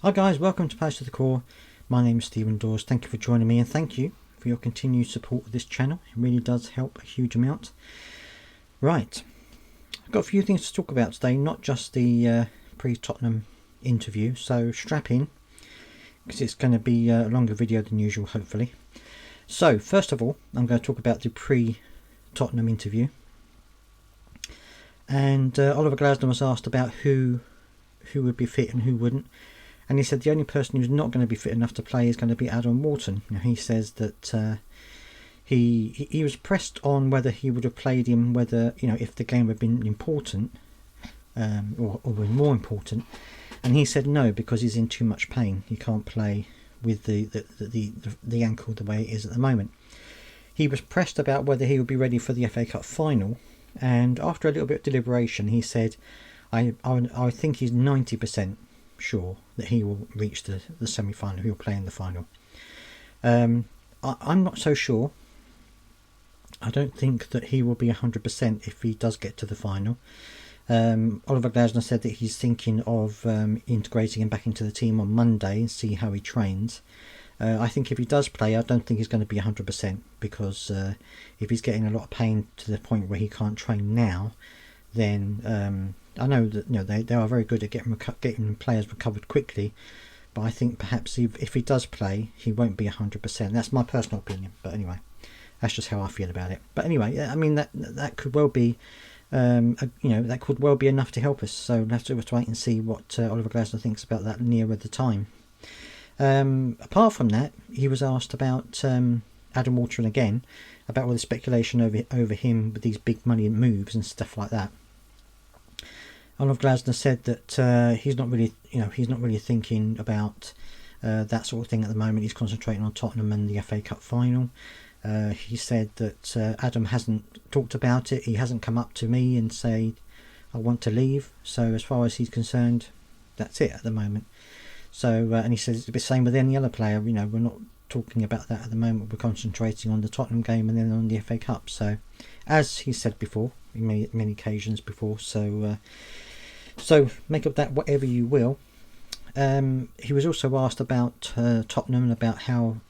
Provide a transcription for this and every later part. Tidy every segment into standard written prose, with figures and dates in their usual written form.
Hi guys, welcome to Palace to the Core. My name is Stephen Dawes. Thank you for joining me and thank you for your continued support of this channel. It really does help a huge amount. Right, I've got a few things to talk about today, not just the pre-Tottenham interview, so strap in because it's going to be a longer video than usual, hopefully. So first of all, I'm going to talk about the pre-Tottenham interview. And Oliver Glasner was asked about who would be fit and who wouldn't. And he said the only person who's not going to be fit enough to play is going to be Adam Wharton. Now, he says that he was pressed on whether he would have played him, whether, you know, if the game had been important or been more important. And he said no, because he's in too much pain. He can't play with the ankle the way it is at the moment. He was pressed about whether he would be ready for the FA Cup final. And after a little bit of deliberation, he said, I think he's 90% sure that he will reach the semi-final. He'll play in the final. I'm not so sure. I don't think that he will be 100% if he does get to the final. Oliver Glasner said that he's thinking of integrating him back into the team on Monday and see how he trains. I think if he does play, I don't think he's going to be 100%, because if he's getting a lot of pain to the point where he can't train now, then I know that, you know, they are very good at getting players recovered quickly, but I think perhaps if he does play, he won't be 100%. That's my personal opinion, but anyway, that's just how I feel about it. But anyway, I mean that could well be, that could well be enough to help us. So we'll have to wait and see what Oliver Glasner thinks about that nearer the time. Apart from that, he was asked about Adam Wharton again, about all the speculation over him with these big money moves and stuff like that. Oliver Glasner said that he's not really thinking about that sort of thing at the moment. He's concentrating on Tottenham and the FA Cup final. He said that Adam hasn't talked about it. He hasn't come up to me and said, I want to leave. So as far as he's concerned, that's it at the moment. So and he says it's the same with any other player. You know, we're not talking about that at the moment. We're concentrating on the Tottenham game and then on the FA Cup. So as he said before, in many occasions before, so make of that whatever you will. He was also asked about Tottenham and about how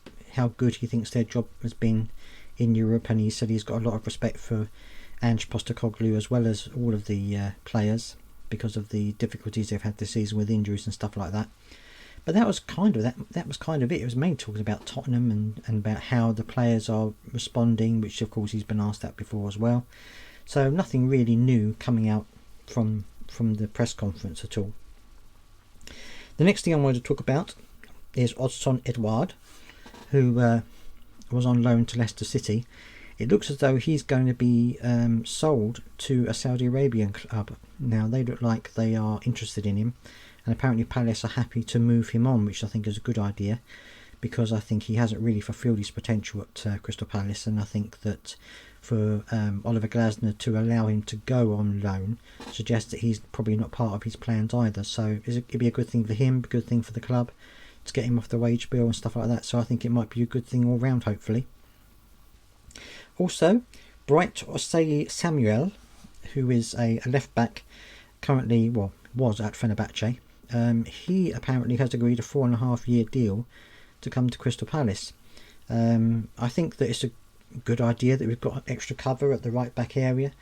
good he thinks their job has been in Europe, and he said he's got a lot of respect for Ange Postecoglou as well as all of the players, because of the difficulties they've had this season with injuries and stuff like that. But that was kind of it. It was mainly talking about Tottenham and about how the players are responding, which of course he's been asked that before as well. So nothing really new coming out from the press conference at all. The next thing I wanted to talk about is Odsonne Edouard, who was on loan to Leicester City. It looks as though he's going to be sold to a Saudi Arabian club. Now, they look like they are interested in him, and apparently Palace are happy to move him on, which I think is a good idea, because I think he hasn't really fulfilled his potential at Crystal Palace, and I think that for Oliver Glasner to allow him to go on loan suggests that he's probably not part of his plans either. So it'd be a good thing for him, a good thing for the club to get him off the wage bill and stuff like that. So I think it might be a good thing all round, hopefully. Also, Bright Osayi Samuel, who is a left back, currently, was at Fenerbahce. He apparently has agreed a 4.5-year deal to come to Crystal Palace. I think that it's a good idea that we've got extra cover at the right back area.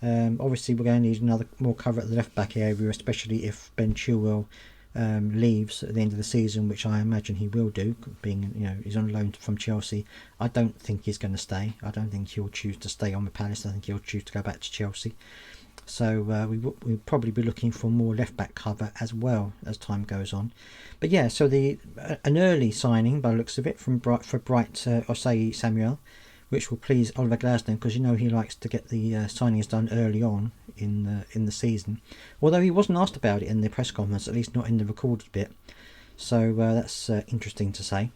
Obviously we're going to need more cover at the left back area, especially if Ben Chilwell leaves at the end of the season, which I imagine he will do, being, you know, he's on loan from Chelsea. I don't think he's going to stay. I don't think he'll choose to stay on with Palace. I think he'll choose to go back to Chelsea. So we'll probably be looking for more left back cover as well as time goes on. But yeah, so an early signing by the looks of it for Bright Osayi Samuel, which will please Oliver Glasner, because you know he likes to get the signings done early on in the season. Although he wasn't asked about it in the press conference, at least not in the recorded bit. So that's interesting to say.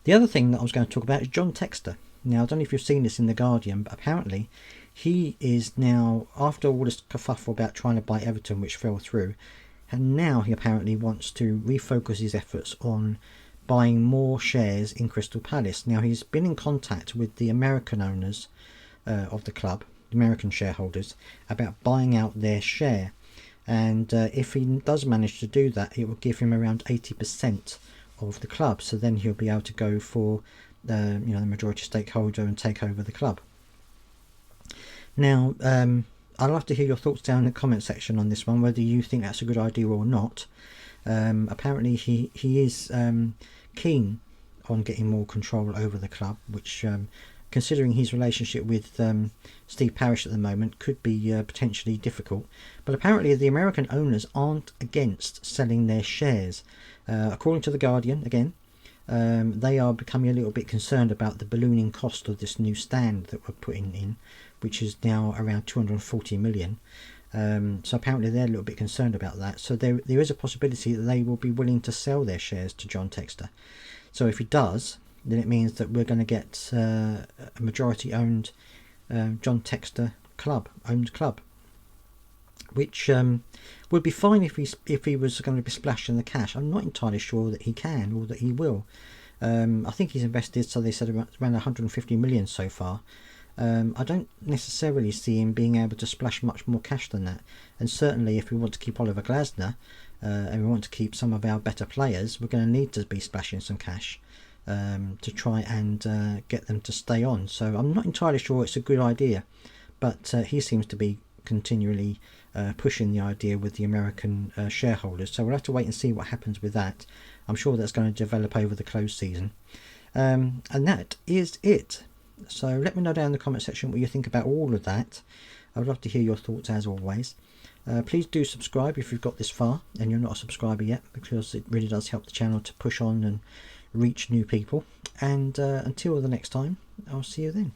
The other thing that I was going to talk about is John Textor. Now, I don't know if you've seen this in The Guardian, but apparently he is now, after all this kerfuffle about trying to buy Everton, which fell through, and now he apparently wants to refocus his efforts on buying more shares in Crystal Palace. Now, he's been in contact with the American owners of the club, the American shareholders, about buying out their share. and if he does manage to do that, it will give him around 80% of the club, so then he'll be able to go for the majority stakeholder and take over the club. Now, I'd love to hear your thoughts down in the comment section on this one, whether you think that's a good idea or not. Apparently he is keen on getting more control over the club, which considering his relationship with Steve Parish at the moment could be potentially difficult. But apparently the American owners aren't against selling their shares. According to The Guardian, again, they are becoming a little bit concerned about the ballooning cost of this new stand that we're putting in, which is now around 240 million. So apparently they're a little bit concerned about that. So there is a possibility that they will be willing to sell their shares to John Textor. So if he does, then it means that we're going to get a majority owned John Textor club, which would be fine if he was going to be splashing the cash. I'm not entirely sure that he can or that he will. I think he's invested, so they said, around 150 million so far. I don't necessarily see him being able to splash much more cash than that. And certainly if we want to keep Oliver Glasner and we want to keep some of our better players, we're going to need to be splashing some cash to try and get them to stay on. So I'm not entirely sure it's a good idea, but he seems to be continually pushing the idea with the American shareholders. So we'll have to wait and see what happens with that. I'm sure that's going to develop over the close season. And that is it. So let me know down in the comment section what you think about all of that. I would love to hear your thoughts as always. Please do subscribe if you've got this far and you're not a subscriber yet, because it really does help the channel to push on and reach new people. And until the next time, I'll see you then.